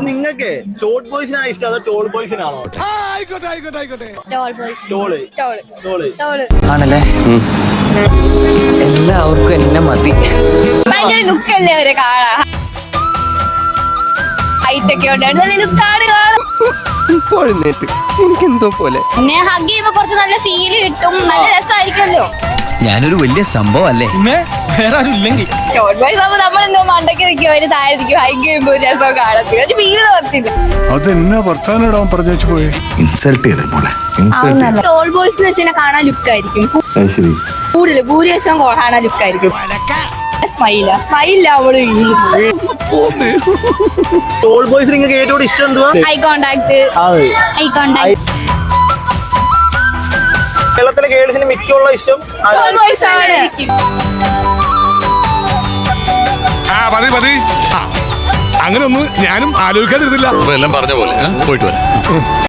നിങ്ങൾക്ക് ഷോർട്ട് ബോയ്സിനാണ് ഇഷ്ടം അതോ ടോൾ ബോയ്സിനാണോ? ആണല്ലേ, എല്ലാവർക്കും എന്നെ മതി. ഭയങ്കര ലുക്കല്ലേ അവരെ കാണാൻ, ഹൈറ്റൊക്കെ ഉണ്ട്, നല്ല ലുക്കാണ് കാണാൻ. എനിക്കെന്തോ പോലെ പിന്നെ ഹഗ് ചെയ്യുമ്പോ കുറച്ച് നല്ല ഫീല് കിട്ടും, നല്ല രസമായിരിക്കുമല്ലോ. ഞാനൊരു വലിയ സംഭവം അല്ലേ, ഷോർട്ട് ബോയ്സ് ആകുമ്പോ നമ്മളെന്തോ മണ്ടയ്ക്ക് നിൽക്കും, അവര് താഴെ നിൽക്കും, ഹഗ് ചെയ്യുമ്പോ ഒരു രസം കാണത്തില്ല, ഒരു ഫീല് തോന്നത്തില്ല. അതെന്നാ വർത്താനം പറഞ്ഞു പോയെ. ടോൾ ബോയ്സ് എന്ന് വെച്ചാൽ കാണാൻ ലുക്കായിരിക്കും കൂടുതൽ, ഭൂരിവശം കാണാൻ ലുക്കായിരിക്കും. സ്മൈല നമ്മള് ടോൾ ബോയ്സ് നിങ്ങൾക്ക് ഏറ്റവും ഇഷ്ടം എന്തുവാ? Eye contact. കേരളത്തിലെ ഗേൾസിന് മിക്കുള്ള ഇഷ്ടം ടോൾ ബോയ്സ് ആണ്. മതി അങ്ങനെ ഒന്നും ഞാനും ആലോചിക്കാതിരുന്നില്ല. എല്ലാം പറഞ്ഞ പോലെ പോയിട്ട് വരാം.